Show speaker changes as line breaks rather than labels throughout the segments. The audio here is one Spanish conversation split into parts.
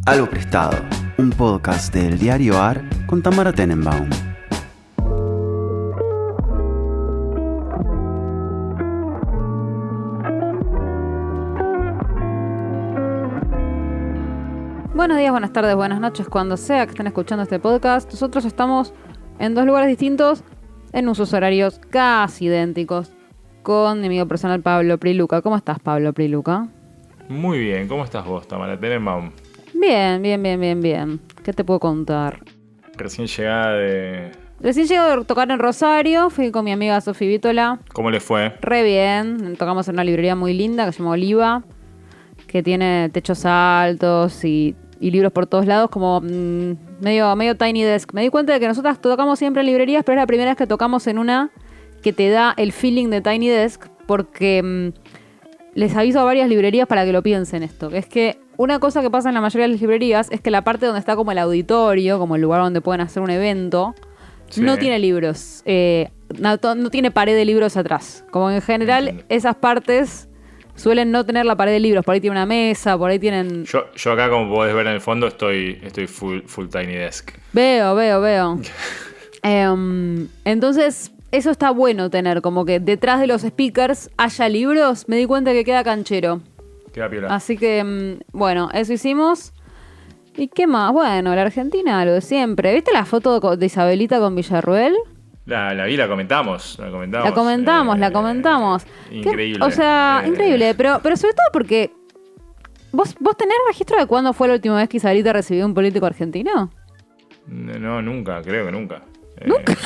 Algo Prestado, un podcast del diario AR con Tamara Tenenbaum.
Buenos días, buenas tardes, buenas noches, cuando sea que estén escuchando este podcast. Nosotros estamos en dos lugares distintos, en usos horarios casi idénticos, con mi amigo personal Pablo Priluca. ¿Cómo estás, Pablo Priluca?
Muy bien, ¿cómo estás vos, Tamara Tenenbaum?
Bien. ¿Qué te puedo contar?
Recién llegada de...
Recién llego de tocar en Rosario, fui con mi amiga Sofía Vítola.
¿Cómo le fue?
Re bien, tocamos en una librería muy linda que se llama Oliva, que tiene techos altos y libros por todos lados, como medio Tiny Desk. Me di cuenta de que nosotras tocamos siempre en librerías, pero es la primera vez que tocamos en una que te da el feeling de Tiny Desk, porque les aviso a varias librerías para que lo piensen esto. Es que una cosa que pasa en la mayoría de las librerías es que la parte donde está como el auditorio, como el lugar donde pueden hacer un evento,
Sí.
no tiene libros. No tiene pared de libros atrás. Como en general,
Entiendo.
esas partes suelen no tener la pared de libros. Por ahí tiene una mesa, por ahí tienen...
Yo acá, como podés ver en el fondo, estoy full Tiny Desk.
Veo. Entonces, eso está bueno tener, como que detrás de los speakers haya libros. Me di cuenta que queda canchero.
Queda piola.
Así que, bueno, eso hicimos. ¿Y qué más? Bueno, la Argentina, lo de siempre. ¿Viste la foto de Isabelita con Villarruel?
La vi, la comentamos. La
comentamos.
Increíble.
O sea, increíble, pero sobre todo porque... ¿Vos tenés registro de cuándo fue la última vez que Isabelita recibió un político argentino?
No, nunca, creo que nunca.
¿Nunca?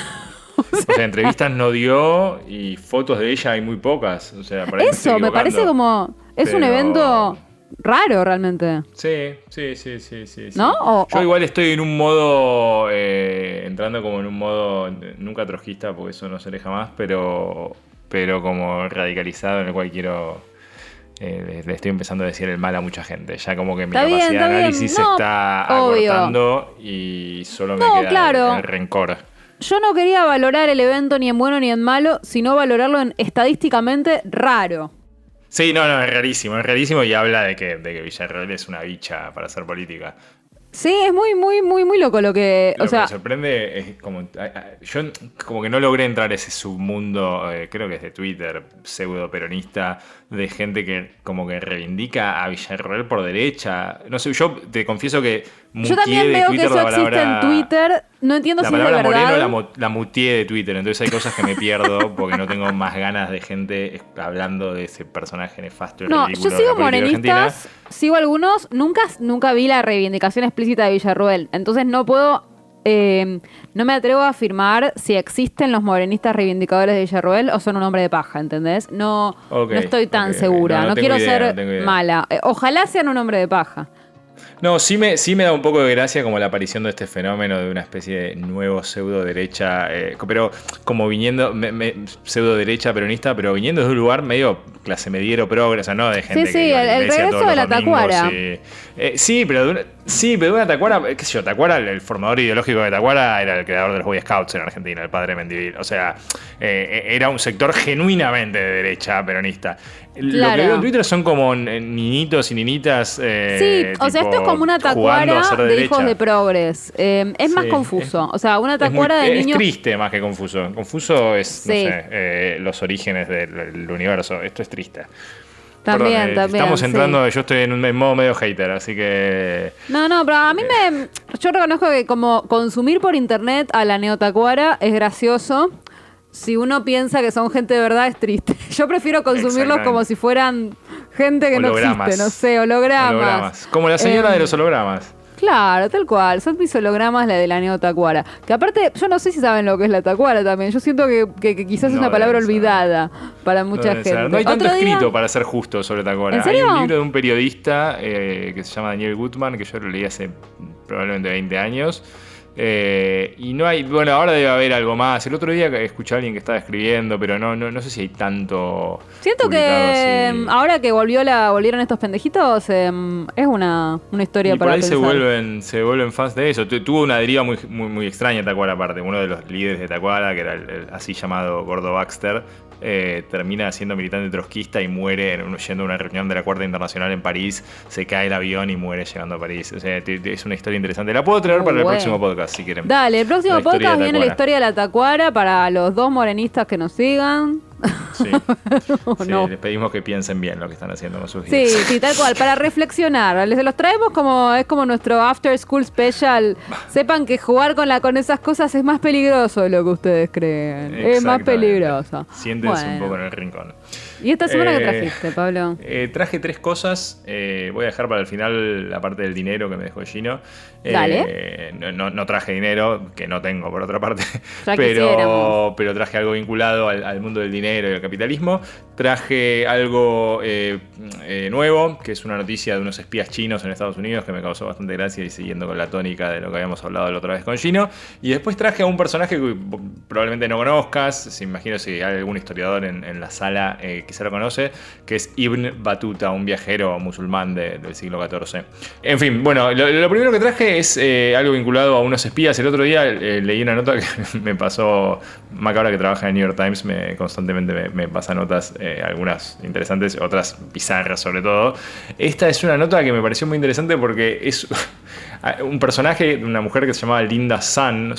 O sea, entrevistas no dio y fotos de ella hay muy pocas. O sea, por ahí
Eso, me parece como... Es un evento raro realmente.
Sí.
¿No?
Yo igual estoy en un modo, entrando como en un modo, nunca trotskista, porque eso no seré jamás, pero como radicalizado, en el cual quiero, le estoy empezando a decir el mal a mucha gente. Ya como que mi capacidad de análisis se está acortando y solo me queda el rencor.
Yo no quería valorar el evento ni en bueno ni en malo, sino valorarlo en estadísticamente raro.
Sí, no, es rarísimo y habla de que Villarreal es una bicha para hacer política.
Sí, es muy loco lo que...
Lo que me sorprende es como... Yo como que no logré entrar a ese submundo, creo que es de Twitter, pseudo peronista, de gente que como que reivindica a Villarreal por derecha. No sé, yo te confieso que
yo también veo que eso existe en Twitter. No entiendo si es de verdad.
La palabra Moreno la muteé de Twitter, entonces hay cosas que me pierdo porque no tengo más ganas de gente hablando de ese personaje nefasto y ridículo.
Yo sigo morenistas, sigo algunos. Nunca vi la reivindicación explícita de Villarruel. Entonces no puedo... no me atrevo a afirmar si existen los morenistas reivindicadores de Villarruel o son un hombre de paja, ¿entendés? No estoy tan segura. No quiero ser mala. Ojalá sean un hombre de paja.
No, sí me da un poco de gracia como la aparición de este fenómeno de una especie de nuevo pseudo derecha, pero como viniendo, pseudo derecha peronista, pero viniendo de un lugar medio clase mediero progre, o sea, no de gente
que el regreso de la Tacuara.
Pero de una Tacuara, qué sé yo, Tacuara, el formador ideológico de Tacuara era el creador de los Boy Scouts en Argentina, el padre Mendivil. O sea, era un sector genuinamente de derecha peronista.
Claro.
Lo que veo en Twitter son como ninitos y ninitas.
O sea, esto es como una Tacuara de hijos de progres. Es más confuso. O sea, una Tacuara de niños...
Es triste más que confuso. Confuso es, no sé, los orígenes del universo. Esto es triste.
También.
Estamos entrando, yo estoy en modo medio hater, así que...
No, pero a mí yo reconozco que como consumir por internet a la neotacuara es gracioso. Si uno piensa que son gente de verdad, es triste. Yo prefiero consumirlos como si fueran gente que
hologramas.
No existe, no sé, hologramas.
Como la señora de los hologramas.
Claro, tal cual. Son mis hologramas la de la neotacuara. Que aparte, yo no sé si saben lo que es la tacuara también. Yo siento que quizás es una palabra olvidada para mucha gente.
No hay tanto escrito, para ser justo, sobre tacuara.
¿En serio?
Hay un libro de un periodista que se llama Daniel Gutman, que yo lo leí hace probablemente 20 años. Y no hay, bueno, ahora debe haber algo más. El otro día escuché a alguien que estaba escribiendo, pero no sé si hay tanto.
Siento que
así.
Ahora que volvieron estos pendejitos, es una historia
Y por
para
ahí
pensar.
se vuelven fans de eso. Tuvo una deriva muy extraña Tacuara, aparte. Uno de los líderes de Tacuara, que era el así llamado Gordo Baxter, termina siendo militante trotskista y muere yendo a una reunión de la Cuarta Internacional en París. Se cae el avión y muere llegando a París. O sea, es una historia interesante. La puedo traer para el próximo podcast, si quieren.
Dale, el próximo
La historia
podcast
de
viene la
Tacuara.
historia de la Tacuara para los 2 morenistas que nos sigan.
Sí. Sí,
No.
les pedimos que piensen bien lo que están haciendo con sus
Sí,
vidas.
sí, tal cual, para reflexionar. Les los traemos es como nuestro After School Special. Sepan que jugar con esas cosas es más peligroso de lo que ustedes creen. Es más
Exactamente.
peligroso.
Siéntense un
Bueno.
poco en el rincón.
¿Y esta semana qué trajiste, Pablo?
Traje 3 cosas. Voy a dejar para el final la parte del dinero que me dejó Gino.
Dale.
No traje dinero, que no tengo por otra parte.
Ya quisiéramos.
Pero traje algo vinculado al mundo del dinero y al capitalismo. Traje algo nuevo, que es una noticia de unos espías chinos en Estados Unidos que me causó bastante gracia y siguiendo con la tónica de lo que habíamos hablado la otra vez con Gino. Y después traje a un personaje que probablemente no conozcas. Se imagino si hay algún historiador en la sala quizá lo conoce, que es Ibn Battuta, un viajero musulmán del siglo XIV. En fin, bueno, lo primero que traje es algo vinculado a unos espías. El otro día leí una nota que me pasó Macabra, que trabaja en el New York Times, constantemente me pasa notas, algunas interesantes, otras bizarras sobre todo. Esta es una nota que me pareció muy interesante porque es un personaje, una mujer que se llamaba Linda Sun,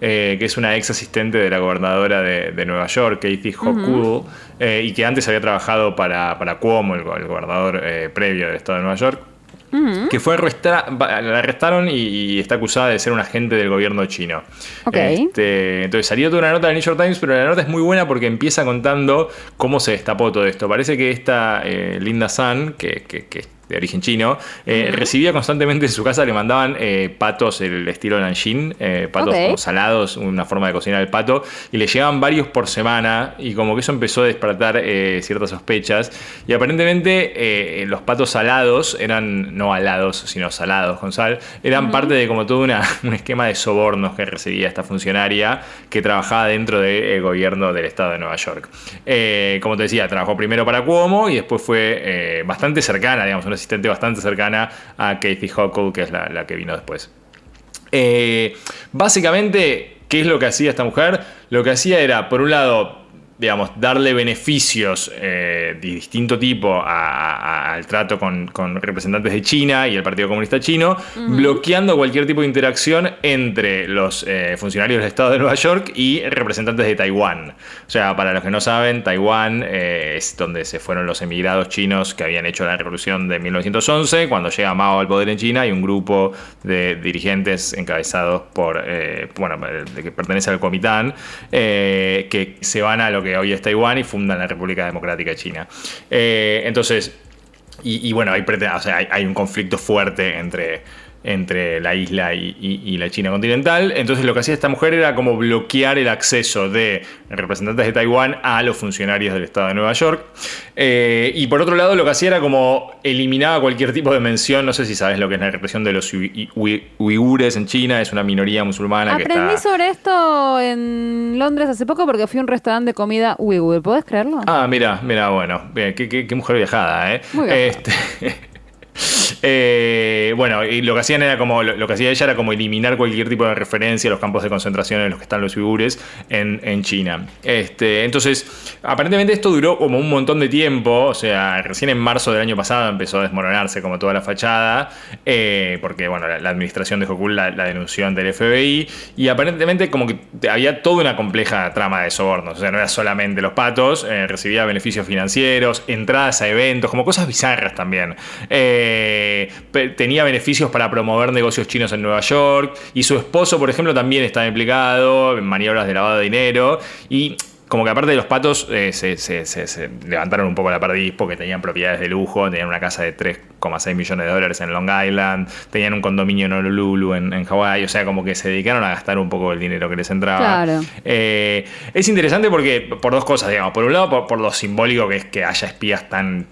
que es una ex asistente de la gobernadora de Nueva York, Kathy Hochul, y que antes había trabajado para Cuomo, el gobernador previo del estado de Nueva York. Que fue la arrestaron y está acusada de ser un agente del gobierno chino.
Ok.
Entonces salió toda una nota del New York Times, pero la nota es muy buena porque empieza contando cómo se destapó todo esto. Parece que esta Linda Sun, que es de origen chino, recibía constantemente en su casa, le mandaban patos el estilo Nanjing, patos como salados, una forma de cocinar el pato, y le llegaban varios por semana, y como que eso empezó a despertar ciertas sospechas, y aparentemente los patos salados eran no alados, sino salados con sal, eran parte de como todo un esquema de sobornos que recibía esta funcionaria que trabajaba dentro del gobierno del estado de Nueva York. Como te decía, trabajó primero para Cuomo y después fue bastante cercana, digamos, una asistente bastante cercana a Kathy Hochul, que es la que vino después. Básicamente, ¿qué es lo que hacía esta mujer? Lo que hacía era, por un lado, digamos, darle beneficios de distinto tipo al trato con representantes de China y el Partido Comunista Chino, bloqueando cualquier tipo de interacción entre los funcionarios del Estado de Nueva York y representantes de Taiwán. O sea, para los que no saben, Taiwán es donde se fueron los emigrados chinos que habían hecho la revolución de 1911, cuando llega Mao al poder en China, y un grupo de dirigentes encabezados por, de que pertenece al Kuomintang, que se van a lo que hoy es Taiwán y fundan la República Democrática de China. Entonces, bueno, hay un conflicto fuerte entre la isla y la China continental. Entonces lo que hacía esta mujer era como bloquear el acceso de representantes de Taiwán a los funcionarios del estado de Nueva York. Y por otro lado lo que hacía era como eliminaba cualquier tipo de mención. No sé si sabes lo que es la represión de los uigures en China. Es una minoría musulmana.
Aprendí sobre esto en Londres hace poco porque fui a un restaurante de comida uigur. ¿Podés creerlo?
Ah, mira, bueno. Qué mujer viajada, ¿eh?
Muy viajada.
Bueno, y lo que hacían era como lo que hacía ella era como eliminar cualquier tipo de referencia a los campos de concentración en los que están los uigures en China. Entonces, aparentemente esto duró como un montón de tiempo. O sea, recién en marzo del año pasado empezó a desmoronarse como toda la fachada, porque bueno, la administración de Hochul la denunció ante el FBI, y aparentemente como que había toda una compleja trama de sobornos. O sea, no era solamente los patos, recibía beneficios financieros, entradas a eventos, como cosas bizarras también. Tenía beneficios para promover negocios chinos en Nueva York, y su esposo, por ejemplo, también estaba implicado en maniobras de lavado de dinero. Y como que aparte de los patos, se levantaron un poco la perdiz porque tenían propiedades de lujo, tenían una casa de 3,6 millones de dólares en Long Island, tenían un condominio en Honolulu, en Hawái, o sea, como que se dedicaron a gastar un poco el dinero que les entraba.
Claro.
Es interesante porque, por dos cosas, digamos. Por un lado, por lo simbólico que es que haya espías tan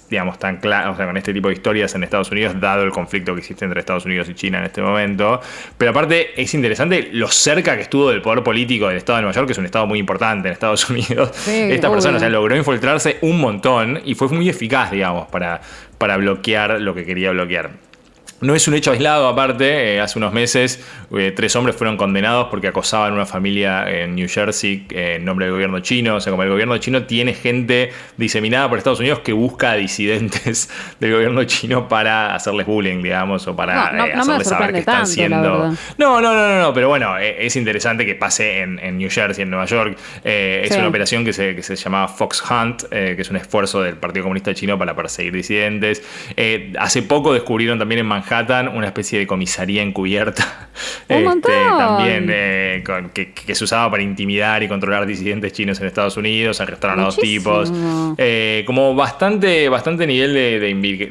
digamos, tan claros, o sea, con este tipo de historias en Estados Unidos, dado el conflicto que existe entre Estados Unidos y China en este momento. Pero aparte, es interesante lo cerca que estuvo del poder político del estado de Nueva York, que es un estado muy importante en Estados Unidos.
Sí,
esta persona, o sea,
obvio.
logró infiltrarse un montón y fue muy eficaz, digamos, para bloquear lo que quería bloquear. No es un hecho aislado, aparte, hace unos meses 3 hombres fueron condenados porque acosaban a una familia en New Jersey en nombre del gobierno chino. O sea, como el gobierno chino tiene gente diseminada por Estados Unidos que busca a disidentes del gobierno chino para hacerles bullying, digamos, o para
No me
hacerles saber que
sorprende
están
tanto, la
siendo...
verdad.
No, pero bueno, es interesante que pase en New Jersey, en Nueva York. Es
Sí.
una operación que se llamaba Fox Hunt, que es un esfuerzo del Partido Comunista Chino para perseguir disidentes. Hace poco descubrieron también en Manhattan una especie de comisaría encubierta.
¡Un montón!
También que se usaba para intimidar y controlar disidentes chinos en Estados Unidos. Arrestaron a 2 tipos.
Muchísimo.
Como bastante nivel de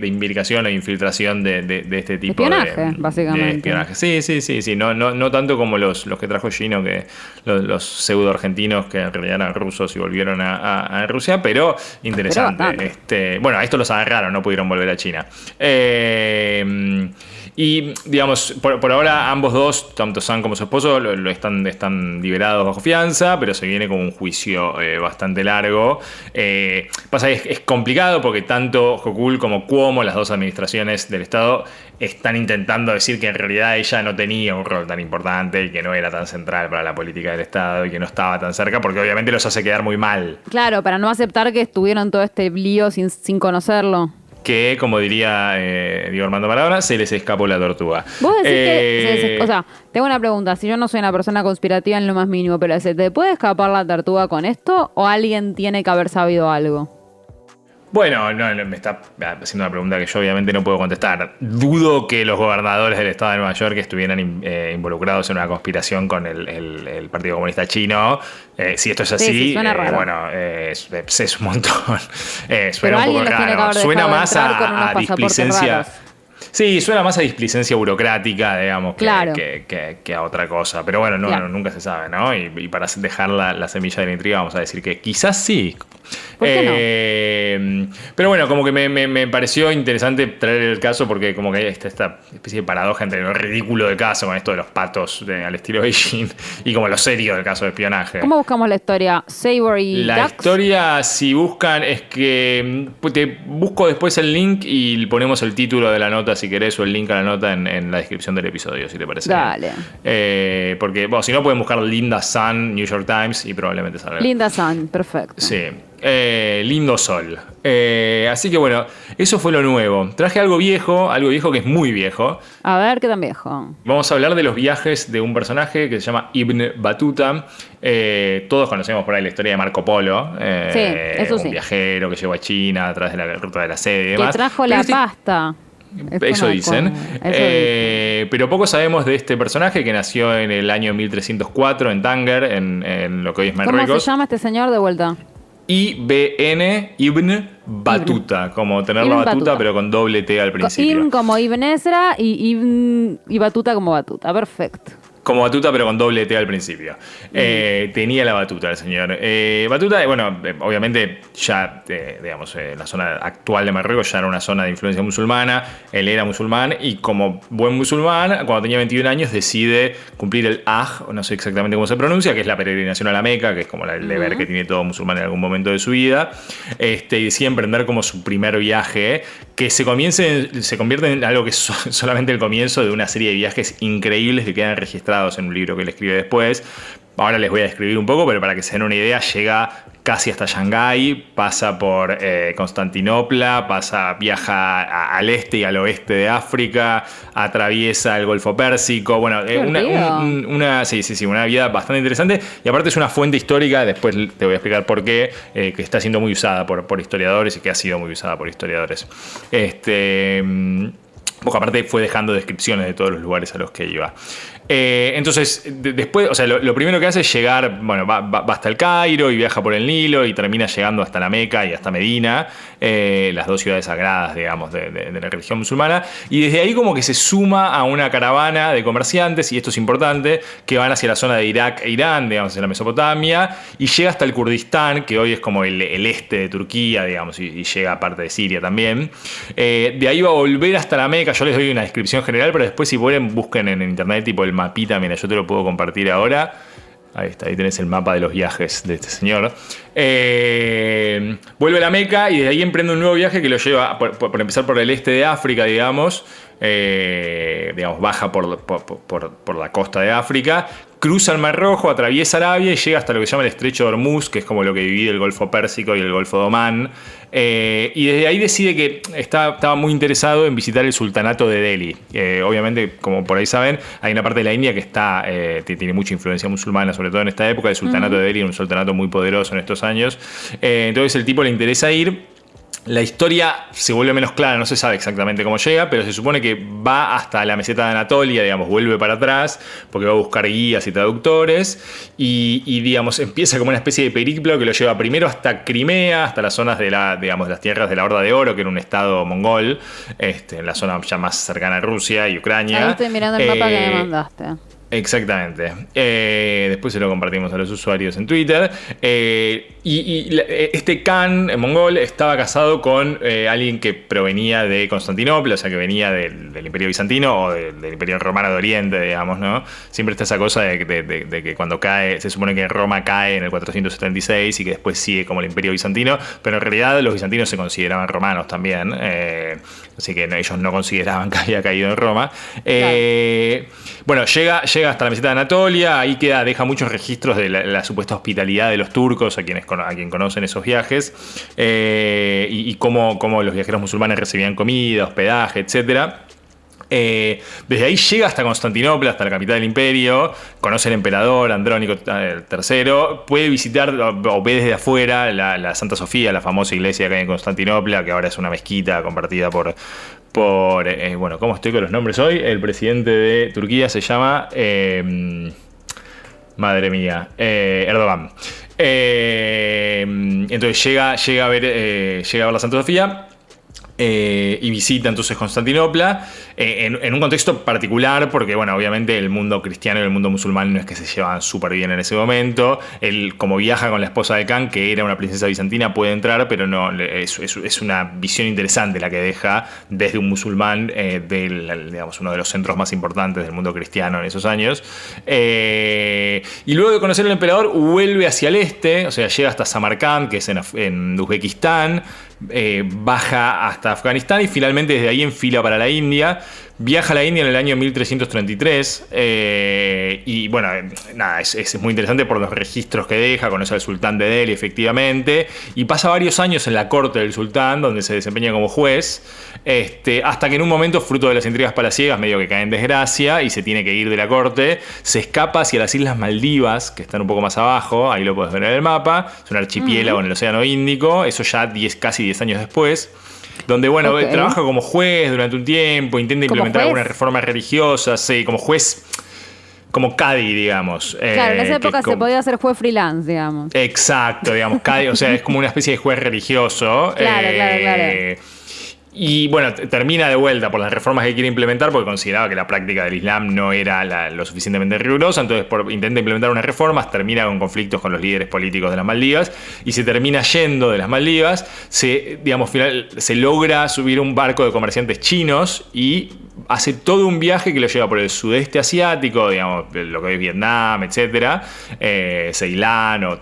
imbricación o infiltración de este tipo
Espionaje, básicamente.
de espionaje. Sí. No tanto como los que trajo Gino, que los pseudo argentinos que en realidad eran rusos y volvieron a Rusia, pero interesante.
bastante.
Bueno, a estos los agarraron, no pudieron volver a China. Y digamos, por ahora ambos dos, tanto Sam como su esposo, lo están liberados bajo fianza, pero se viene con un juicio bastante largo. Pasa que es complicado porque tanto Hochul como Cuomo, las dos administraciones del Estado, están intentando decir que en realidad ella no tenía un rol tan importante y que no era tan central para la política del Estado y que no estaba tan cerca, porque obviamente los hace quedar muy mal.
Claro, para no aceptar que estuvieron todo este lío sin conocerlo.
Que, como diría Diego Armando Maradona, se les escapó la tortuga.
Vos decís que... O sea, tengo una pregunta. Si yo no soy una persona conspirativa en lo más mínimo, pero ¿se te puede escapar la tortuga con esto? ¿O alguien tiene que haber sabido algo?
Bueno, no, me está haciendo una pregunta que yo obviamente no puedo contestar. Dudo que los gobernadores del estado de Nueva York estuvieran involucrados en una conspiración con el Partido Comunista Chino. Si esto es así,
Sí, suena raro.
bueno, es un montón.
Pero
Suena un
alguien
poco
los tiene que
raro.
haber
Suena
dejado
más
entrar con unos
a
pasaportes
displicencia.
raros.
Sí, suena más a displicencia burocrática, digamos,
Claro.
que a otra cosa. Pero bueno,
Claro.
nunca se sabe, ¿no? Y para dejar la semilla de la intriga, vamos a decir que quizás sí.
¿Por qué
no? Pero bueno, como que me pareció interesante traer el caso porque como que hay esta especie de paradoja entre lo ridículo del caso con esto de los patos al estilo Beijing y como lo serio del caso de espionaje.
¿Cómo buscamos la historia? Savory
La
Ducks.
historia, si buscan, es que te busco después el link y ponemos el título de la nota si querés o el link a la nota en la descripción del episodio, si te parece.
Dale.
Bien. Porque, bueno, si no pueden buscar Linda Sun, New York Times y probablemente salga.
Linda Sun, perfecto.
Sí. Lindo sol. Así que bueno, eso fue lo nuevo. Traje algo viejo que es muy viejo.
A ver, ¿qué tan viejo?
Vamos a hablar de los viajes de un personaje que se llama Ibn Battuta. Todos conocemos por ahí la historia de Marco Polo.
Sí, eso sí.
Un viajero que llegó a China a través de la ruta de la seda y
Que
demás.
trajo
Pero
la pasta.
Eso dicen.
Eso
Pero poco sabemos de este personaje que nació en el año 1304 en Tánger, en lo que hoy es
¿Cómo
Marruecos.
se llama este señor de vuelta?
Ibn Battuta, como tener
Ibn
la batuta,
Battuta.
pero con doble T al principio.
Ibn como Ibn Ezra y Batuta como Batuta. Perfecto.
Como batuta, pero con doble T al principio. Tenía la batuta el señor. Batuta, bueno, obviamente ya, digamos, la zona actual de Marruecos ya era una zona de influencia musulmana. Él era musulmán y como buen musulmán, cuando tenía 21 años decide cumplir el Hajj, no sé exactamente cómo se pronuncia, que es la peregrinación a la Meca, que es como el deber que tiene todo musulmán en algún momento de su vida. Y decide emprender como su primer viaje, que se convierte en algo que es solamente el comienzo de una serie de viajes increíbles que quedan registrados en un libro que él escribe después. Ahora les voy a describir un poco, pero para que se den una idea, llega casi hasta Shanghái, pasa por Constantinopla, viaja al este y al oeste de África, atraviesa el Golfo Pérsico. Bueno, una vida bastante interesante y aparte es una fuente histórica, después te voy a explicar por qué, que está siendo muy usada por historiadores y que ha sido muy usada por historiadores. porque aparte fue dejando descripciones de todos los lugares a los que iba. Entonces, después, o sea, lo primero que hace es llegar, bueno, va hasta el Cairo y viaja por el Nilo y termina llegando hasta la Meca y hasta Medina, las dos ciudades sagradas, digamos, de la religión musulmana. Y desde ahí como que se suma a una caravana de comerciantes, y esto es importante, que van hacia la zona de Irak e Irán, digamos, en la Mesopotamia, y llega hasta el Kurdistán, que hoy es como el este de Turquía, digamos, y llega a parte de Siria también. De ahí va a volver hasta la Meca. Yo les doy una descripción general, pero después si pueden busquen en internet tipo el mapita, mira, yo te lo puedo compartir ahora. Ahí está, ahí tenés el mapa de los viajes de este señor. Vuelve a la Meca y de ahí emprende un nuevo viaje que lo lleva, por empezar por el este de África, digamos, baja por la costa de África, cruza el Mar Rojo, atraviesa Arabia y llega hasta lo que se llama el Estrecho de Hormuz, que es como lo que divide el Golfo Pérsico y el Golfo de Omán. Y desde ahí decide que estaba muy interesado en visitar el Sultanato de Delhi. Obviamente, como por ahí saben, hay una parte de la India que tiene mucha influencia musulmana, sobre todo en esta época. El Sultanato de Delhi era un sultanato muy poderoso en estos años. Entonces el tipo le interesa ir. La historia se vuelve menos clara, no se sabe exactamente cómo llega, pero se supone que va hasta la meseta de Anatolia, digamos, vuelve para atrás, porque va a buscar guías y traductores, y digamos, empieza como una especie de periplo que lo lleva primero hasta Crimea, hasta las zonas de las tierras de la Horda de Oro, que era un estado mongol, en la zona ya más cercana a Rusia y Ucrania.
Ahí estoy mirando el mapa que me mandaste.
Exactamente. Después se lo compartimos a los usuarios en Twitter. Este Khan mongol estaba casado con alguien que provenía de Constantinopla, o sea, que venía del Imperio Bizantino o del Imperio Romano de Oriente, digamos, ¿no? Siempre está esa cosa de que cuando cae, se supone que Roma cae en el 476 y que después sigue como el Imperio Bizantino, pero en realidad los bizantinos se consideraban romanos también, así que ellos no consideraban que había caído en Roma. Claro. Bueno, llega hasta la meseta de Anatolia, ahí deja muchos registros de la supuesta hospitalidad de los turcos, a quien conocen esos viajes, y cómo los viajeros musulmanes recibían comida, hospedaje, etcétera. Desde ahí llega hasta Constantinopla, hasta la capital del imperio, conoce al emperador Andrónico III, puede visitar o ve desde afuera la Santa Sofía, la famosa iglesia que hay en Constantinopla, que ahora es una mezquita compartida por bueno, ¿cómo estoy con los nombres hoy? El presidente de Turquía se llama, madre mía, Erdogan. Entonces llega a ver la Santa Sofía. Y visita entonces Constantinopla en un contexto particular porque, bueno, obviamente el mundo cristiano y el mundo musulmán no es que se llevaban súper bien en ese momento. Él, como viaja con la esposa de Khan, que era una princesa bizantina, puede entrar, pero no es una visión interesante la que deja desde un musulmán digamos, uno de los centros más importantes del mundo cristiano en esos años. Y luego de conocer al emperador vuelve hacia el este, o sea, llega hasta Samarcand, que es en Uzbekistán, baja hasta Afganistán y finalmente desde ahí enfila para la India. Viaja a la India en el año 1333 y bueno, nada, es muy interesante por los registros que deja, conoce al sultán de Delhi efectivamente, y pasa varios años en la corte del sultán donde se desempeña como juez, hasta que en un momento, fruto de las intrigas palaciegas, medio que cae en desgracia y se tiene que ir de la corte, se escapa hacia las Islas Maldivas, que están un poco más abajo, ahí lo puedes ver en el mapa, es un archipiélago en el Océano Índico, eso ya casi 10 años después. Donde, bueno, trabaja como juez durante un tiempo, intenta implementar algunas reformas religiosas, sí, como juez, como cadi, digamos.
Claro, en esa época se podía hacer juez freelance, digamos.
Exacto, digamos, cadi, o sea, es como una especie de juez religioso.
Claro.
Y bueno, termina de vuelta por las reformas que quiere implementar porque consideraba que la práctica del Islam no era lo suficientemente rigurosa, entonces intenta implementar unas reformas, termina con conflictos con los líderes políticos de las Maldivas y se termina yendo de las Maldivas, se logra subir un barco de comerciantes chinos y hace todo un viaje que lo lleva por el sudeste asiático, digamos, lo que es Vietnam, etcétera, Ceilán o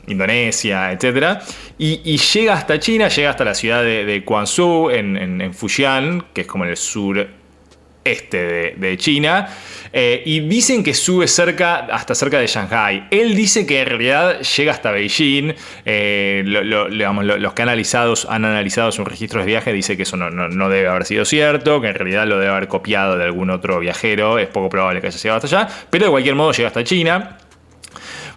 Indonesia, etcétera, y llega hasta China, llega hasta la ciudad de Guangzhou en Fujian, que es como en el sureste de China, y dicen que sube hasta cerca de Shanghái. Él dice que en realidad llega hasta Beijing. Los que han analizado sus registros de viaje dicen que eso no debe haber sido cierto, que en realidad lo debe haber copiado de algún otro viajero, es poco probable que haya llegado hasta allá, pero de cualquier modo llega hasta China.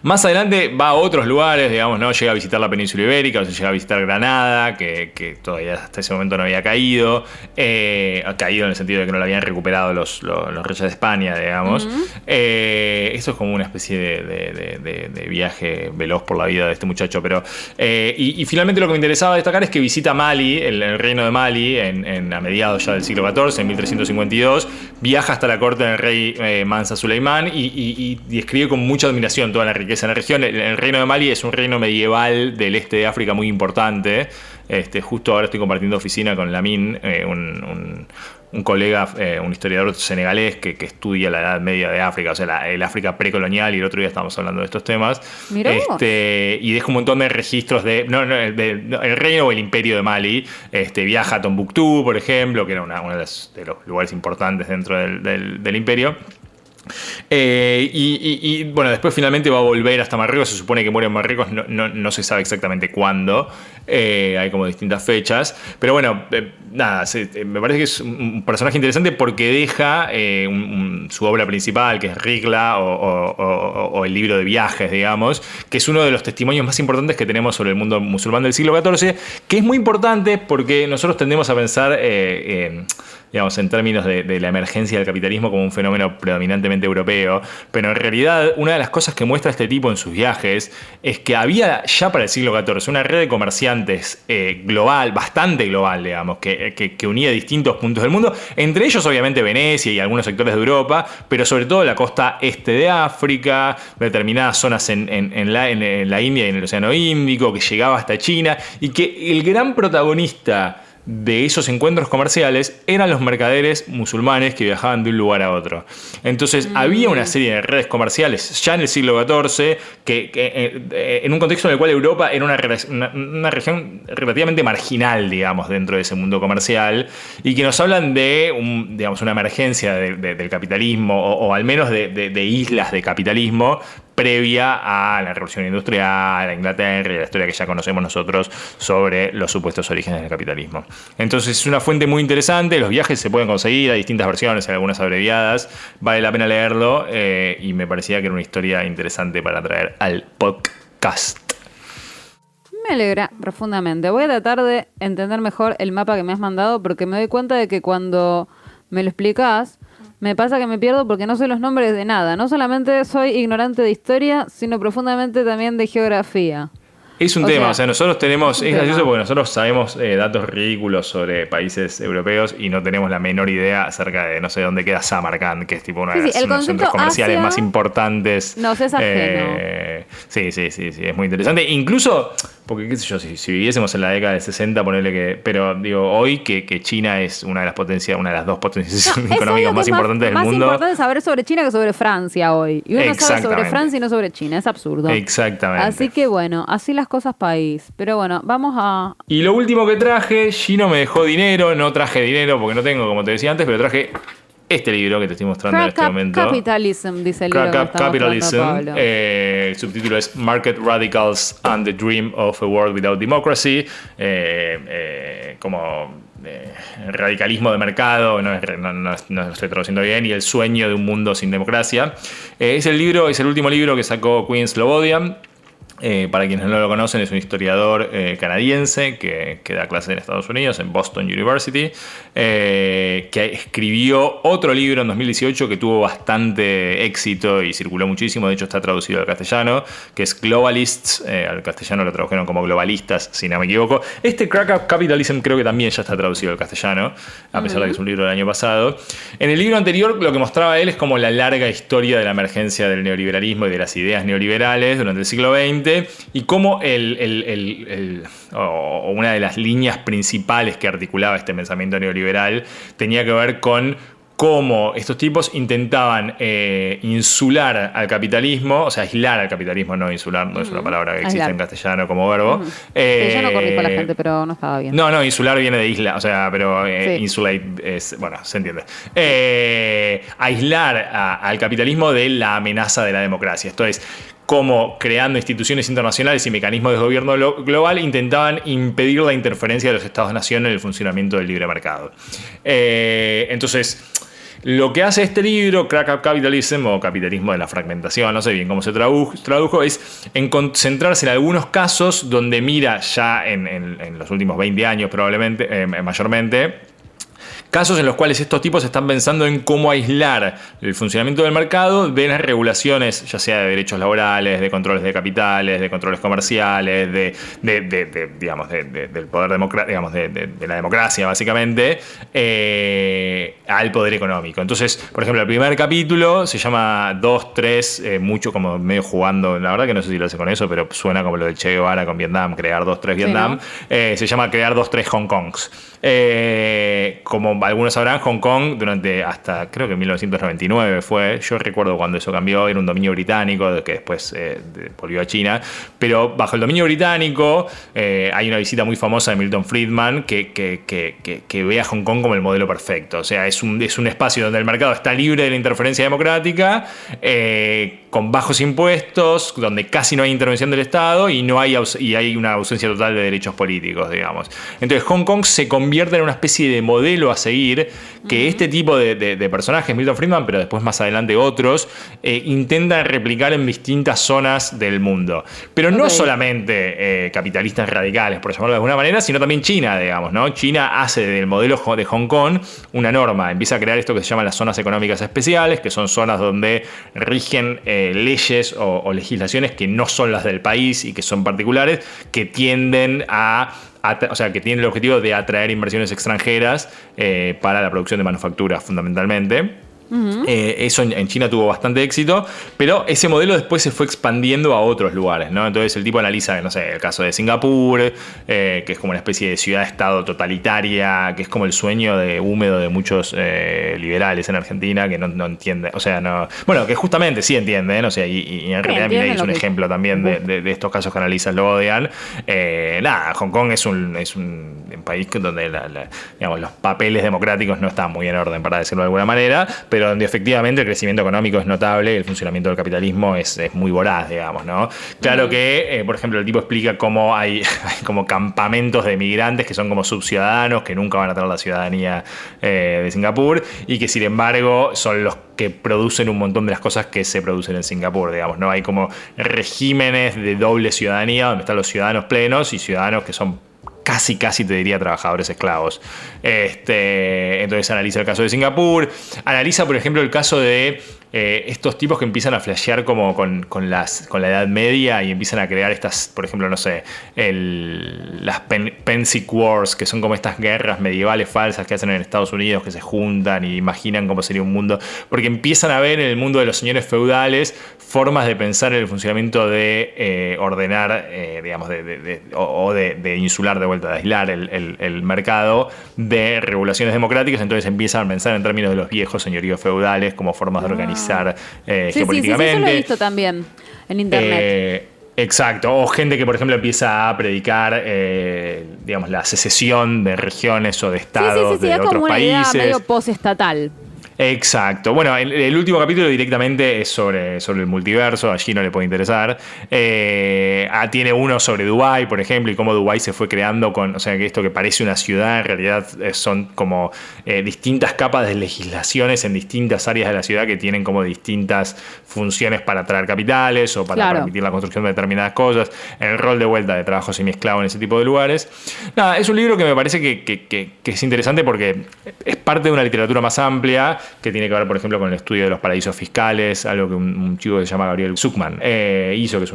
Más adelante va a otros lugares, digamos, ¿no? Llega a visitar la península ibérica, o sea, llega a visitar Granada, que todavía hasta ese momento no había caído. Ha caído en el sentido de que no lo habían recuperado los reyes de España, digamos. Esto es como una especie de viaje veloz por la vida de este muchacho. Pero y finalmente lo que me interesaba destacar es que visita Mali, el reino de Mali, a mediados ya del siglo XIV, en 1352. Viaja hasta la corte del rey Mansa Suleimán y describe con mucha admiración toda la riqueza en la región. El reino de Mali es un reino medieval del este de África muy importante. Justo ahora estoy compartiendo oficina con Lamin, un colega, un historiador senegalés que estudia la Edad Media de África, o sea, el África precolonial, y el otro día estábamos hablando de estos temas. Y deja un montón de registros el reino o el imperio de Mali. Viaja a Tombuctú, por ejemplo, que era uno de los lugares importantes dentro del imperio. Bueno, después finalmente va a volver hasta Marruecos. Se supone que muere en Marruecos, no se sabe exactamente cuándo. Hay como distintas fechas. Pero bueno, nada, me parece que es un personaje interesante porque deja su obra principal, que es Rihla, o el libro de viajes, digamos, que es uno de los testimonios más importantes que tenemos sobre el mundo musulmán del siglo XIV, que es muy importante porque nosotros tendemos a pensar, digamos, en términos de la emergencia del capitalismo como un fenómeno predominantemente europeo, pero en realidad una de las cosas que muestra este tipo en sus viajes es que había ya para el siglo XIV una red de comerciantes global, bastante global, digamos, que unía distintos puntos del mundo, entre ellos obviamente Venecia y algunos sectores de Europa, pero sobre todo la costa este de África, determinadas zonas en la India y en el Océano Índico, que llegaba hasta China, y que el gran protagonista de esos encuentros comerciales eran los mercaderes musulmanes que viajaban de un lugar a otro. Entonces había una serie de redes comerciales ya en el siglo XIV que en un contexto en el cual Europa era una región relativamente marginal, digamos, dentro de ese mundo comercial, y que nos hablan de una emergencia del capitalismo o al menos de islas de capitalismo previa a la Revolución Industrial, a Inglaterra y a la historia que ya conocemos nosotros sobre los supuestos orígenes del capitalismo. Entonces es una fuente muy interesante. Los viajes se pueden conseguir, hay distintas versiones, hay algunas abreviadas, vale la pena leerlo, y me parecía que era una historia interesante para traer al podcast.
Me alegra profundamente. Voy a tratar de entender mejor el mapa que me has mandado, porque me doy cuenta de que cuando me lo explicás, me pasa que me pierdo porque no sé los nombres de nada. No solamente soy ignorante de historia, sino profundamente también de geografía.
Es un tema, o sea, nosotros tenemos, es gracioso porque nosotros sabemos datos ridículos sobre países europeos y no tenemos la menor idea acerca de, no sé, dónde queda Samarkand, que es tipo uno de los centros comerciales más importantes.
No, es ajeno.
Sí, es muy interesante. Incluso, porque qué sé yo, si viviésemos en la década del 60, ponerle que, pero digo, hoy que China es una de las dos potencias económicas más importantes del mundo.
Es más importante saber sobre China que sobre Francia hoy. Y uno sabe sobre Francia y no sobre China, es absurdo.
Exactamente.
Así que bueno, así las cosas país. Pero bueno, vamos a...
Y lo último que traje, Gino me dejó dinero, no traje dinero porque no tengo, como te decía antes, pero traje este libro que te estoy mostrando en este momento.
Capitalism, dice el libro.
Capitalism. El subtítulo es Market Radicals and the Dream of a World Without Democracy. Radicalismo de mercado, no lo estoy traduciendo bien, y el sueño de un mundo sin democracia. Es el último libro que sacó Queen Slobodian. Para quienes no lo conocen, es un historiador canadiense que da clases en Estados Unidos, en Boston University, que escribió otro libro en 2018 que tuvo bastante éxito y circuló muchísimo. De hecho, está traducido al castellano, que es Globalists. Al castellano lo tradujeron como Globalistas, si no me equivoco. Crack Capitalism creo que también ya está traducido al castellano, a pesar de que es un libro del año pasado. En el libro anterior, lo que mostraba él es como la larga historia de la emergencia del neoliberalismo y de las ideas neoliberales durante el siglo XX, y cómo una de las líneas principales que articulaba este pensamiento neoliberal tenía que ver con cómo estos tipos intentaban insular al capitalismo, o sea, aislar al capitalismo, no insular, no es una palabra que existe en castellano como verbo.
Yo no corrijo a la gente, pero no estaba bien.
No, insular viene de isla, o sea, pero insulate es, bueno, se entiende. Aislar al capitalismo de la amenaza de la democracia. Esto es, como creando instituciones internacionales y mecanismos de gobierno global intentaban impedir la interferencia de los Estados-nación en el funcionamiento del libre mercado. Entonces, Lo que hace este libro, Crack Up Capitalism, o Capitalismo de la Fragmentación, no sé bien cómo se tradujo, es en concentrarse en algunos casos donde mira ya en los últimos 20 años probablemente, mayormente, casos en los cuales estos tipos están pensando en cómo aislar el funcionamiento del mercado de las regulaciones, ya sea de derechos laborales, de controles de capitales, de controles comerciales, digamos, del poder democrático, digamos, de la democracia, básicamente, al poder económico. Entonces, por ejemplo, el primer capítulo se llama 2-3, mucho como medio jugando, la verdad que no sé si lo hace con eso, pero suena como lo de Che Guevara con Vietnam, crear 2-3 Vietnam. Sí, ¿no? Se llama crear 2-3 Hong Kongs. Como algunos sabrán, Hong Kong durante hasta creo que 1999 fue, yo recuerdo cuando eso cambió, era un dominio británico que después volvió a China, pero bajo el dominio británico hay una visita muy famosa de Milton Friedman que ve a Hong Kong como el modelo perfecto. O sea, es un espacio donde el mercado está libre de la interferencia democrática, con bajos impuestos, donde casi no hay intervención del Estado y hay una ausencia total de derechos políticos, digamos. Entonces Hong Kong se convierte en una especie de modelo a seguir que este tipo de personajes, Milton Friedman, pero después más adelante otros, intentan replicar en distintas zonas del mundo. Pero no solamente capitalistas radicales, por llamarlo de alguna manera, sino también China, digamos, ¿no? China hace del modelo de Hong Kong una norma, empieza a crear esto que se llama las zonas económicas especiales, que son zonas donde rigen leyes o legislaciones que no son las del país y que son particulares, que tienden o sea, que tiene el objetivo de atraer inversiones extranjeras para la producción de manufacturas, fundamentalmente. Eso en China tuvo bastante éxito, pero ese modelo después se fue expandiendo a otros lugares, ¿no? Entonces el tipo analiza, no sé, el caso de Singapur, que es como una especie de ciudad-estado totalitaria, que es como el sueño húmedo de muchos liberales en Argentina, que no entienden, o sea, no, bueno, que justamente sí entienden, o sea, y en realidad Milei es un ejemplo también de estos casos que analizas, lo odian. Nada, Hong Kong es un país donde digamos, los papeles democráticos no están muy en orden, para decirlo de alguna manera, pero donde efectivamente el crecimiento económico es notable y el funcionamiento del capitalismo es muy voraz, digamos, ¿no? Claro que, por ejemplo, el tipo explica cómo hay como campamentos de migrantes que son como subciudadanos, que nunca van a tener la ciudadanía de Singapur, y que sin embargo son los que producen un montón de las cosas que se producen en Singapur, digamos, ¿no? Hay como regímenes de doble ciudadanía, donde están los ciudadanos plenos y ciudadanos que son casi te diría trabajadores esclavos. Entonces analiza el caso de Singapur, analiza por ejemplo el caso de estos tipos que empiezan a flashear como con la Edad Media y empiezan a crear estas, por ejemplo, no sé, las Pensic Wars, que son como estas guerras medievales falsas que hacen en Estados Unidos, que se juntan y imaginan cómo sería un mundo, porque empiezan a ver en el mundo de los señores feudales formas de pensar en el funcionamiento de ordenar, digamos, de insular de vuelta, de aislar el mercado de regulaciones democráticas. Entonces empiezan a pensar en términos de los viejos señoríos feudales como formas de organizar geopolíticamente.
Sí, eso lo he visto también en internet.
Exacto, o gente que por ejemplo empieza a predicar digamos, la secesión de regiones o de estados de otros países. Es como una idea
medio postestatal.
Exacto. Bueno, el último capítulo directamente es sobre el multiverso, allí no le puede interesar. Tiene uno sobre Dubái, por ejemplo, y cómo Dubái se fue creando o sea, que esto que parece una ciudad, en realidad son como distintas capas de legislaciones en distintas áreas de la ciudad que tienen como distintas funciones para atraer capitales o para permitir la construcción de determinadas cosas, el rol de vuelta de trabajo semiesclavo en ese tipo de lugares. Nada, es un libro que me parece que es interesante porque es parte de una literatura más amplia, que tiene que ver, por ejemplo, con el estudio de los paraísos fiscales, algo que un chico que se llama Gabriel Zuckman hizo, que es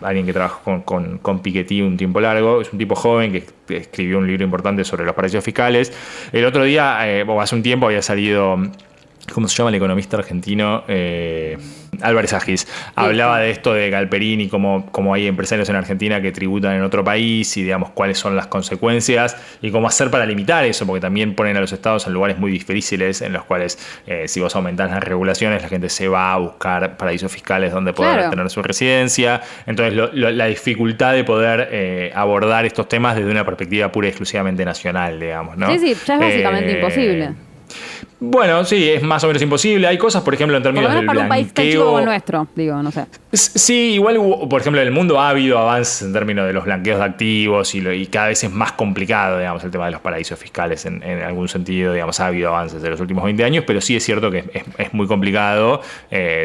alguien que trabajó con Piketty un tiempo largo. Es un tipo joven que escribió un libro importante sobre los paraísos fiscales. El otro día, hace un tiempo, había salido... ¿Cómo se llama el economista argentino? Álvarez Agis. Hablaba de esto de Galperín y cómo hay empresarios en Argentina que tributan en otro país y, digamos, cuáles son las consecuencias y cómo hacer para limitar eso, porque también ponen a los estados en lugares muy difíciles en los cuales si vos aumentás las regulaciones, la gente se va a buscar paraísos fiscales donde poder tener su residencia. Entonces, la dificultad de poder abordar estos temas desde una perspectiva pura y exclusivamente nacional, digamos, ¿no?
Sí, ya es básicamente imposible.
Bueno, sí, es más o menos imposible. Hay cosas, por ejemplo, en
Por lo
términos
menos
del
para un país tan chico como el
blanqueo.
nuestro, digo, no sé.
Sí, igual, por ejemplo, en el mundo ha habido avances en términos de los blanqueos de activos y cada vez es más complicado, digamos, el tema de los paraísos fiscales en algún sentido, digamos, ha habido avances de los últimos 20 años, pero sí es cierto que es muy complicado,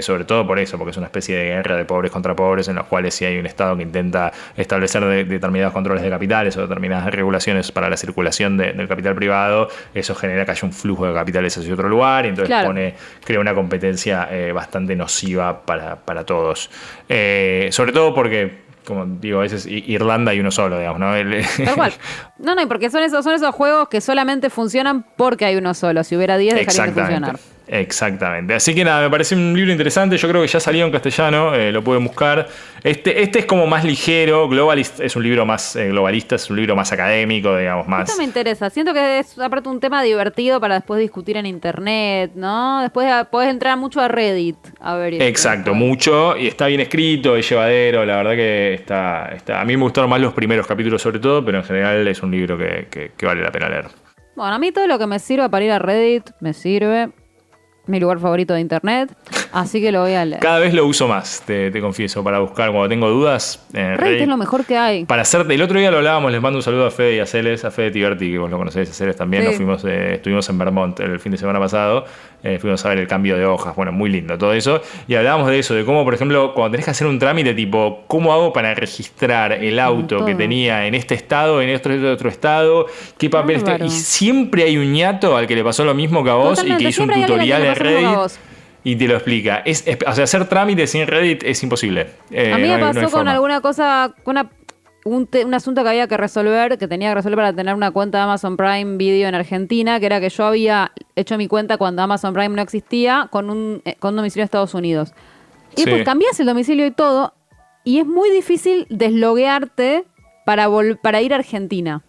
sobre todo por eso, porque es una especie de guerra de pobres contra pobres en los cuales si hay un Estado que intenta establecer determinados controles de capitales o determinadas regulaciones para la circulación del capital privado, eso genera que haya un flujo de capitales hacia otro lugar y entonces
Claro.
crea una competencia bastante nociva para todos. Sobre todo porque, como digo, a veces Irlanda hay uno solo, digamos, ¿no?
Tal cual. No, y porque son esos juegos que solamente funcionan porque hay uno solo. Si hubiera 10 dejarían de funcionar.
Exactamente. Así que nada, me parece un libro interesante. Yo creo que ya salió en castellano, lo pueden buscar. Este es como más ligero. Globalist es un libro más globalista, es un libro más académico, digamos, más.
Esto me interesa. Siento que es aparte un tema divertido para después discutir en internet, ¿no? Después podés entrar mucho a Reddit a ver.
Exacto, mucho. Y está bien escrito, es llevadero. La verdad que está. A mí me gustaron más los primeros capítulos, sobre todo, pero en general es un libro que vale la pena leer.
Bueno, a mí todo lo que me sirva para ir a Reddit me sirve. Mi lugar favorito de internet, así que lo voy a leer.
Cada vez lo uso más, te confieso, para buscar cuando tengo dudas.
Reddit es lo mejor que hay.
Para hacerte, el otro día lo hablábamos, les mando un saludo a Fede y a Celes, a Fede Tiberti, que vos lo conocéis, a Celes también.
Sí.
Nos fuimos, estuvimos en Vermont el fin de semana pasado, fuimos a ver el cambio de hojas, bueno, muy lindo todo eso. Y hablábamos de eso, de cómo, por ejemplo, cuando tenés que hacer un trámite tipo, ¿cómo hago para registrar el auto que tenía en este estado, en este otro estado? ¿Qué papeles tengo? Y siempre hay un ñato al que le pasó lo mismo que a vos.
Totalmente,
Y que hizo un
siempre hay alguien
tutorial
que le
en
pasó lo mismo a
Reddit.
vos.
Y te lo explica. O sea, hacer trámites sin Reddit es imposible.
A mí me
no hay
pasó con
forma.
alguna cosa, con un asunto que había que resolver, que tenía que resolver para tener una cuenta de Amazon Prime Video en Argentina, que era que yo había hecho mi cuenta cuando Amazon Prime no existía con un domicilio de Estados Unidos. Y
Sí.
pues cambias el domicilio y todo, y es muy difícil desloguearte para ir a Argentina.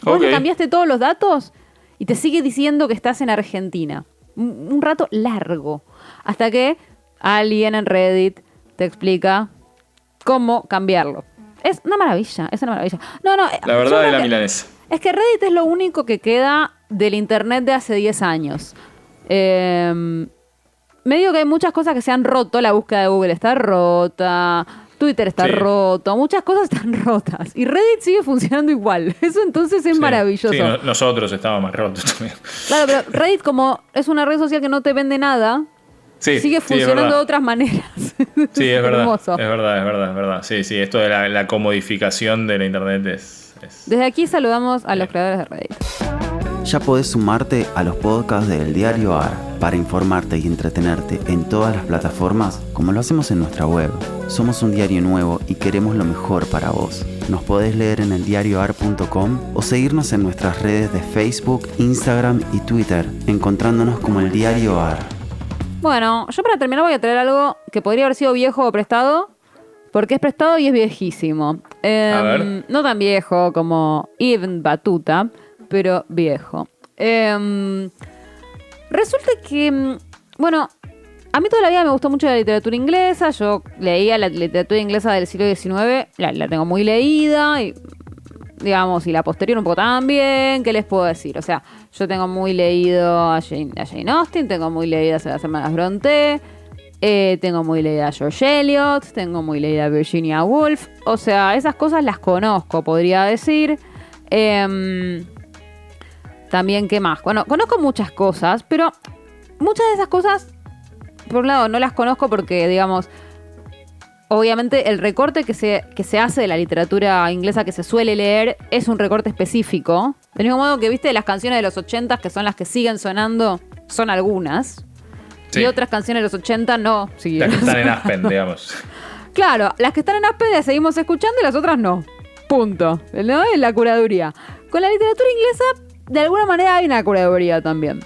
Vos le
Ok.
cambiaste todos los datos y te sigue diciendo que estás en Argentina. Un rato largo. Hasta que alguien en Reddit te explica cómo cambiarlo. Es una maravilla, es una maravilla. No,
La
yo
verdad de
creo
la
que-
milanesa.
Es que Reddit es lo único que queda del internet de hace 10 años. Me digo que hay muchas cosas que se han roto. La búsqueda de Google está rota. Twitter está
Sí.
roto. Muchas cosas están rotas. Y Reddit sigue funcionando igual. Eso entonces es
Sí.
maravilloso.
Sí, nosotros estábamos más rotos también.
Claro, pero Reddit, como es una red social que no te vende nada,
Sí,
sigue
sí, es
funcionando
verdad.
de otras maneras.
Sí, es verdad.
Hermoso.
Es verdad. Sí, esto de la comodificación de la internet es.
Desde aquí saludamos a los creadores de Reddit.
Ya podés sumarte a los podcasts del Diario AR para informarte y entretenerte en todas las plataformas como lo hacemos en nuestra web. Somos un diario nuevo y queremos lo mejor para vos. Nos podés leer en eldiarioar.com o seguirnos en nuestras redes de Facebook, Instagram y Twitter, encontrándonos como el Diario AR.
Bueno, yo para terminar voy a traer algo que podría haber sido viejo o prestado, porque es prestado y es viejísimo.
A ver.
No tan viejo como Ibn Battuta, pero viejo. Resulta que, bueno, a mí toda la vida me gustó mucho la literatura inglesa. Yo leía la literatura inglesa del siglo XIX, la tengo muy leída, y, digamos, y la posterior un poco también. ¿Qué les puedo decir? O sea, yo tengo muy leído a Jane Austen, tengo muy leídas a las hermanas Brontë, tengo muy leída a George Eliot, tengo muy leída a Virginia Woolf. O sea, esas cosas las conozco, podría decir. También, ¿qué más? Bueno, conozco muchas cosas, pero muchas de esas cosas, por un lado, no las conozco porque, digamos, obviamente el recorte que se hace de la literatura inglesa que se suele leer es un recorte específico. Del mismo modo que, viste, las canciones de los 80, que son las que siguen sonando, son algunas.
Sí.
Y otras canciones de los 80 no
Las
siguen.
que están en Aspen, digamos.
Claro, las que están en Aspen las seguimos escuchando y las otras no. Punto. ¿No? En la curaduría. Con la literatura inglesa, de alguna manera hay una curaduría también.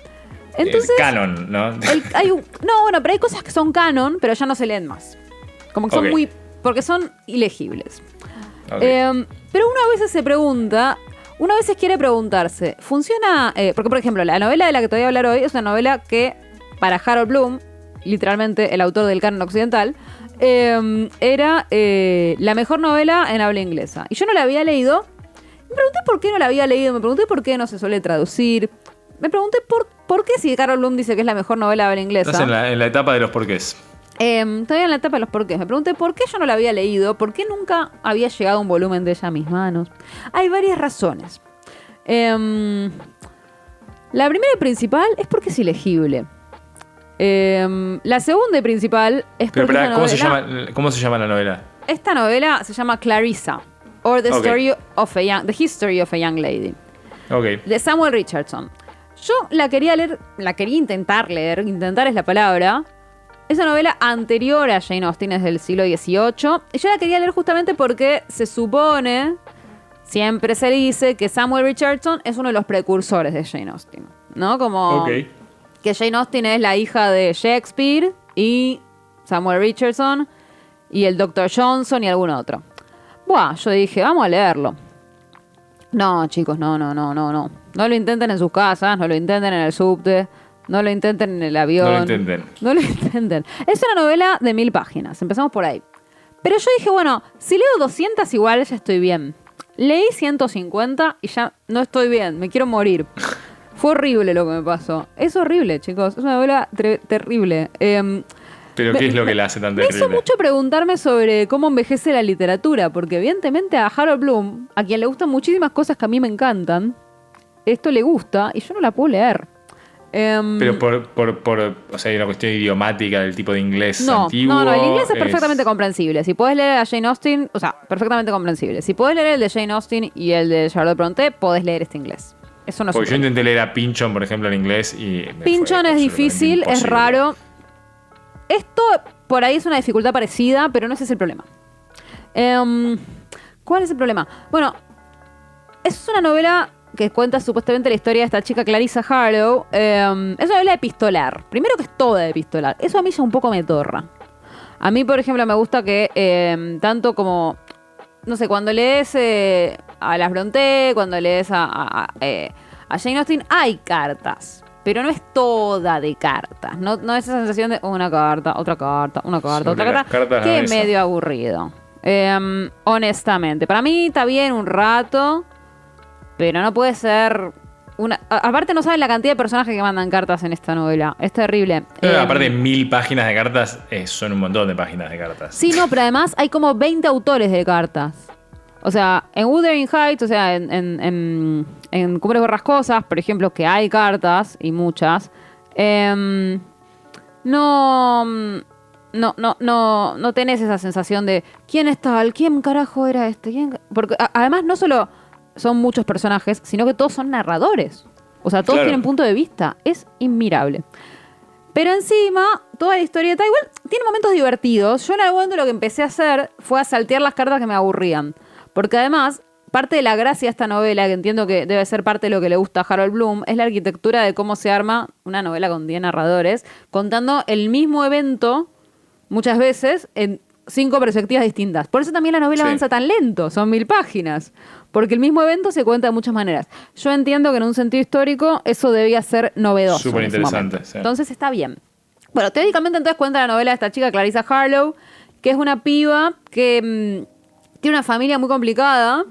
Entonces,
Canon, ¿no?
no, bueno, pero hay cosas que son canon, pero ya no se leen más. Como que son
Ok.
porque son ilegibles.
Ok.
Pero uno a veces se pregunta, uno a veces quiere preguntarse, ¿funciona? Porque, por ejemplo, la novela de la que te voy a hablar hoy es una novela que, para Harold Bloom, literalmente el autor del canon occidental, era la mejor novela en habla inglesa. Y yo no la había leído. Me pregunté por qué no la había leído, me pregunté por qué no se suele traducir, me pregunté por ¿Por qué si Carol Bloom dice que es la mejor novela de habla inglesa?
Estás en la etapa de los porqués.
Todavía en la etapa de los porqués. Me pregunté por qué yo no la había leído, por qué nunca había llegado un volumen de ella a mis manos. Hay varias razones. La primera y principal es porque es ilegible. La segunda y principal es porque
Pero ¿cómo se llama la novela?
Esta novela se llama Clarissa, or The
Ok.
The History of a Young Lady,
Ok.
de Samuel Richardson. Yo la quería leer, intentar es la palabra. Es una novela anterior a Jane Austen, es del siglo XVIII. Y yo la quería leer justamente porque se supone, siempre se dice, que Samuel Richardson es uno de los precursores de Jane Austen, ¿no? Como
Ok.
que Jane Austen es la hija de Shakespeare y Samuel Richardson y el Dr. Johnson y algún otro. Buah, yo dije, vamos a leerlo. No, chicos, no. No lo intenten en sus casas, no lo intenten en el subte, no lo intenten en el avión.
No lo intenten.
No lo intenten. Es una novela de 1000 páginas, empezamos por ahí. Pero yo dije, bueno, si leo 200 igual ya estoy bien. Leí 150 y ya no estoy bien, me quiero morir. Fue horrible lo que me pasó. Es horrible, chicos, es una novela terrible.
Pero ¿qué es lo que la hace tan
Me hizo
terrible?
mucho preguntarme sobre cómo envejece la literatura, porque evidentemente a Harold Bloom, a quien le gustan muchísimas cosas que a mí me encantan, esto le gusta y yo no la puedo leer.
Pero o sea, hay una cuestión idiomática del tipo de inglés
No,
antiguo.
el inglés es perfectamente comprensible. Si podés leer a Jane Austen, o sea, perfectamente comprensible. Si podés leer el de Jane Austen y el de Charlotte Brontë, podés leer este inglés. Eso no es un
Porque yo
problema.
intenté leer a Pynchon, por ejemplo, en inglés y me
Pynchon
fue
es
absolutamente
difícil, es
imposible.
raro. Esto por ahí es una dificultad parecida, pero no ese es el problema. ¿Cuál es el problema? Bueno, es una novela que cuenta supuestamente la historia de esta chica Clarissa Harlow. Es una novela epistolar. Primero que es toda epistolar. Eso a mí ya un poco me torra. A mí, por ejemplo, me gusta que tanto como, no sé, cuando lees a las Brontë, cuando lees a Jane Austen, hay cartas. Pero no es toda de cartas. No es esa sensación de una carta, otra carta, una carta,
Sobre
otra
las
carta.
cartas
Que
a la
es
mesa.
medio aburrido. Honestamente. Para mí está bien un rato. Pero no puede ser aparte no saben la cantidad de personajes que mandan cartas en esta novela. Es terrible.
Aparte, 1000 páginas de cartas son un montón de páginas de cartas.
Sí, no, pero además hay como 20 autores de cartas. O sea, en Wuthering Heights, o sea, en Cumbres Borrascosas, por ejemplo, que hay cartas y muchas, no tenés esa sensación de ¿quién es tal? ¿Quién carajo era este? Porque además no solo son muchos personajes, sino que todos son narradores. O sea, todos
Claro.
tienen punto de vista. Es inmirable. Pero encima, toda la historieta igual tiene momentos divertidos. Yo en algún momento lo que empecé a hacer fue a saltear las cartas que me aburrían. Porque además, parte de la gracia de esta novela, que entiendo que debe ser parte de lo que le gusta a Harold Bloom, es la arquitectura de cómo se arma una novela con 10 narradores, contando el mismo evento muchas veces en 5 perspectivas distintas. Por eso también la novela
Sí.
avanza tan lento, son 1000 páginas. Porque el mismo evento se cuenta de muchas maneras. Yo entiendo que en un sentido histórico eso debía ser novedoso.
Súper
en ese
interesante,
momento.
sí.
Entonces está bien. Bueno, teóricamente entonces cuenta la novela de esta chica Clarissa Harlow, que es una piba que tiene una familia muy complicada,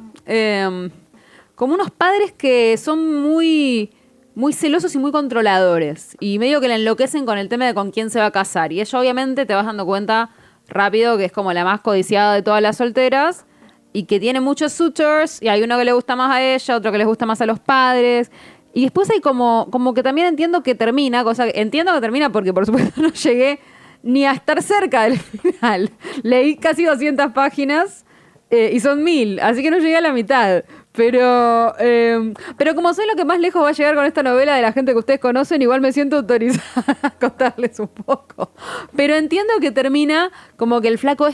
como unos padres que son muy, muy celosos y muy controladores, y medio que la enloquecen con el tema de con quién se va a casar. Y ella obviamente te vas dando cuenta rápido que es como la más codiciada de todas las solteras, y que tiene muchos suitors, y hay uno que le gusta más a ella, otro que les gusta más a los padres. Y después hay como que también entiendo que termina, entiendo que termina porque por supuesto no llegué ni a estar cerca del final. Leí casi 200 páginas y son 1000, así que no llegué a la mitad. Pero como sé lo que más lejos va a llegar con esta novela de la gente que ustedes conocen, igual me siento autorizada a contarles un poco. Pero entiendo que termina como que el flaco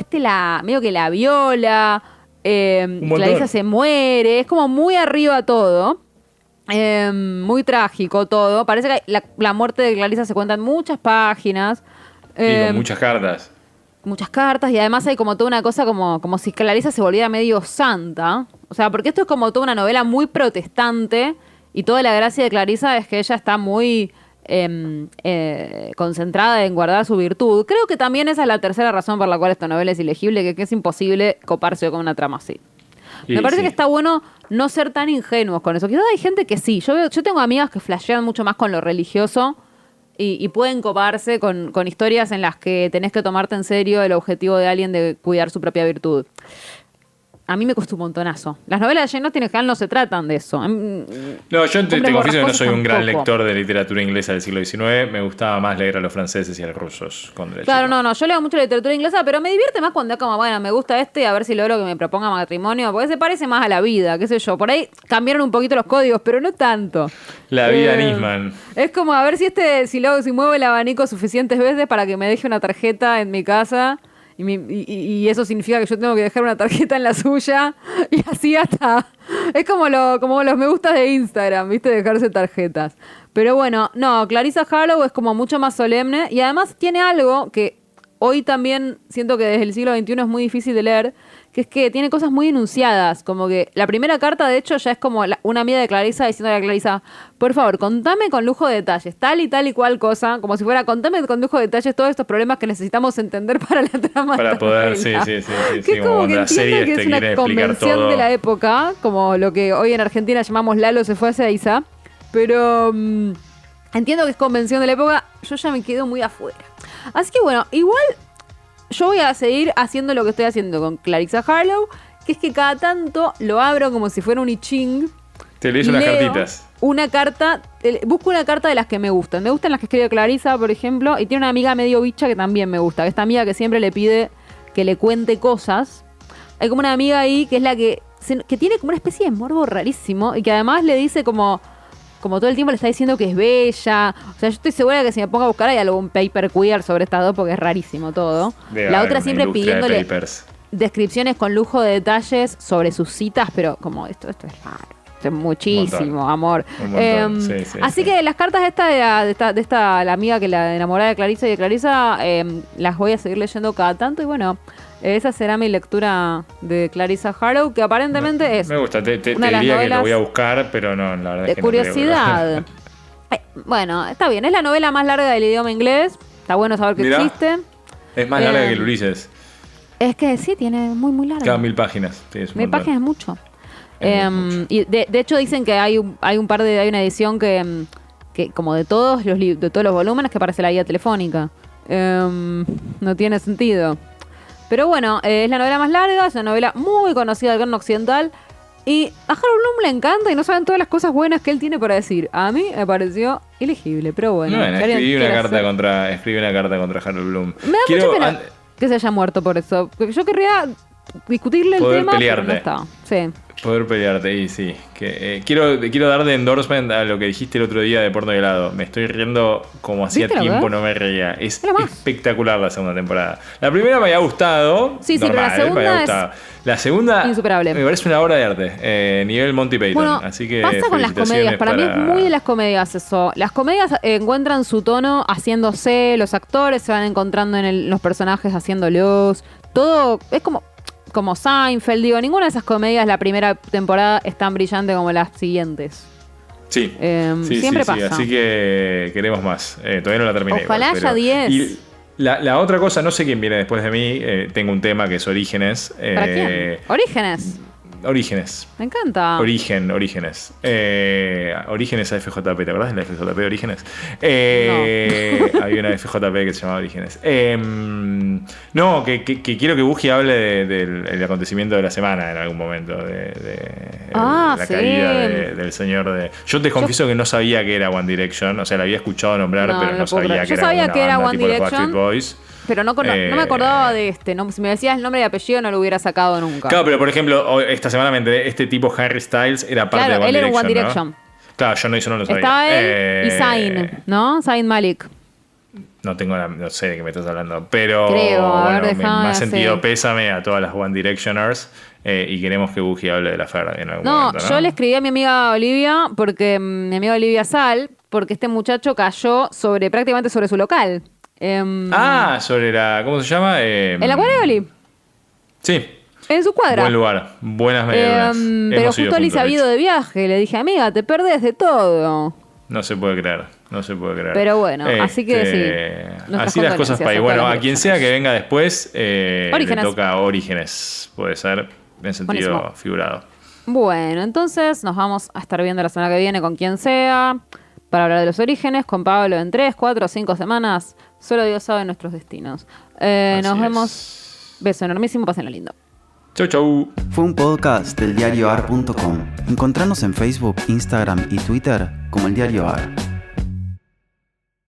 medio que la viola,
montón.
Clarissa se muere, es como muy arriba todo. Muy trágico todo. Parece que la muerte de Clarissa se cuenta en muchas páginas.
Y con muchas cartas.
Muchas cartas, y además hay como toda una cosa como si Clarissa se volviera medio santa. O sea, porque esto es como toda una novela muy protestante, y toda la gracia de Clarissa es que ella está muy concentrada en guardar su virtud. Creo que también esa es la tercera razón por la cual esta novela es ilegible, que es imposible coparse con una trama así. Me parece que está bueno no ser tan ingenuos con eso. Quizás hay gente que sí. Yo tengo amigas que flashean mucho más con lo religioso y pueden coparse con historias en las que tenés que tomarte en serio el objetivo de alguien de cuidar su propia virtud. A mí me costó un montonazo. Las novelas de Jane Austen en general no se tratan de eso.
No, yo te confieso que no soy un gran lector de literatura inglesa del siglo XIX. Me gustaba más leer a los franceses y a los rusos cuando era
Claro,
chico.
no. Yo leo mucho literatura inglesa, pero me divierte más cuando es como, bueno, me gusta a ver si logro que me proponga matrimonio, porque se parece más a la vida, qué sé yo. Por ahí cambiaron un poquito los códigos, pero no tanto.
La vida Nisman.
Es como a ver si muevo el abanico suficientes veces para que me deje una tarjeta en mi casa. Y eso significa que yo tengo que dejar una tarjeta en la suya. Y así hasta... Es como los me gustas de Instagram, ¿viste? Dejarse tarjetas. Pero bueno, no, Clarissa Harlow es como mucho más solemne. Y además tiene algo que hoy también siento que desde el siglo XXI es muy difícil de leer, que es que tiene cosas muy enunciadas. Como que la primera carta, de hecho, ya es como una amiga de Clarissa diciéndole a Clarissa, por favor, contame con lujo de detalles, tal y cual cosa, como si fuera, contame con lujo de detalles todos estos problemas que necesitamos entender para la trama.
Para poder, sí.
Que es
como
como que
la serie
entiendo que es una convención de la época, como lo que hoy en Argentina llamamos Lalo se fue a Ezeiza, pero entiendo que es convención de la época, yo ya me quedo muy afuera. Así que bueno, igual yo voy a seguir haciendo lo que estoy haciendo con Clarissa Harlow, que es que cada tanto lo abro como si fuera un I Ching.
Te lees unas cartitas.
Busco una carta de las que me gustan. Me gustan las que escribe Clarissa, por ejemplo, y tiene una amiga medio bicha que también me gusta. Esta amiga que siempre le pide que le cuente cosas. Hay como una amiga ahí que es la que tiene como una especie de morbo rarísimo y que además le dice como todo el tiempo le está diciendo que es bella. O sea, yo estoy segura de que si me pongo a buscar hay algún paper queer sobre estas dos porque es rarísimo todo. La otra siempre pidiéndole descripciones con lujo de detalles sobre sus citas, pero como esto es raro. Esto es muchísimo, amor. Así que las cartas de esta la amiga que la enamorada de Clarissa y de Clarissa, las voy a seguir leyendo cada tanto y bueno, esa será mi lectura de Clarissa Harlow, que aparentemente es...
Me gusta, te
una de
diría
las
que lo voy a buscar, pero no, la verdad es que no creo.
De curiosidad. Bueno, está bien, es la novela más larga del idioma inglés. Está bueno saber que existe.
Es más larga que el Ulises.
Es que sí, tiene muy larga.
Cada 1000 páginas.
1000 páginas es mucho. Y de hecho dicen que hay una edición que como de todos los volúmenes que aparece la guía telefónica. No tiene sentido. Pero bueno, es la novela más larga, es una novela muy conocida del canon occidental. Y a Harold Bloom le encanta y no saben todas las cosas buenas que él tiene para decir. A mí me pareció elegible, pero bueno.
Escribí una carta contra Harold Bloom.
Me da mucha pena que se haya muerto por eso. Porque yo querría discutirle el tema, pero no está. Sí.
Poder pelearte, y sí. Quiero dar de endorsement a lo que dijiste el otro día de Porno y Helado. Me estoy riendo como hacía tiempo no me reía. Es espectacular la segunda temporada. La primera me había gustado.
Sí, pero la segunda
la segunda
insuperable.
Me parece una obra de arte. Nivel Monty Python.
Bueno,
así que
pasa con las comedias. Para mí es muy de las comedias eso. Las comedias encuentran su tono haciéndose. Los actores se van encontrando en los personajes haciéndolos. Todo es como Seinfeld, digo, ninguna de esas comedias la primera temporada es tan brillante como las siguientes.
Sí,
siempre pasa.
Así que queremos más. Todavía no la terminé.
Ojalá haya 10.
Y la otra cosa, no sé quién viene después de mí. Tengo un tema que es Orígenes.
¿Para quién? Orígenes. Me encanta.
Orígenes. Orígenes a FJP. ¿Te acordás de la FJP de Orígenes?
No.
Había una FJP que se llamaba Orígenes. No, que quiero que Buji hable del acontecimiento de la semana en algún momento. La caída del señor de... Yo te confieso que no sabía que era One Direction. O sea, la había escuchado nombrar, pero no sabía que era una banda
One
tipo
Direction.
los Backstreet Boys.
Pero no me acordaba de este. No, si me decías el nombre y apellido no lo hubiera sacado nunca.
Claro, pero por ejemplo, esta semana me enteré, este tipo Harry Styles era parte de One Direction. Él era One Direction. ¿No? Claro, yo no lo sabía.
Estaba él y Zayn, ¿no? Zayn Malik.
No sé de qué me estás hablando. Pero más sentido pésame a todas las One Directioners. Y queremos que Buji hable de la Fer en algún momento, ¿no?
Yo le escribí a mi amiga Olivia, mi amiga Olivia Sal, porque este muchacho cayó prácticamente sobre su local.
Sobre ¿cómo se llama?
En la cuadra de Oli.
Sí.
En su cuadra.
Buen lugar, buenas medialunas.
Pero justo Oli se ha ido de viaje. Le dije, amiga, te perdés de todo.
No se puede creer.
Pero bueno, así que sí.
Así las cosas para ahí. Bueno, a quien sea que venga después, le toca Orígenes. Puede ser. en sentido
Buenísimo.
figurado.
Bueno, entonces nos vamos a estar viendo la semana que viene con quien sea para hablar de los orígenes, con Pablo en 3, 4 o 5 semanas. Solo Dios sabe nuestros destinos. Nos vemos. Beso enormísimo, pásenlo lindo.
Chau, chau.
Fue un podcast del diarioar.com. Encontranos en Facebook, Instagram y Twitter como El Diario Ar.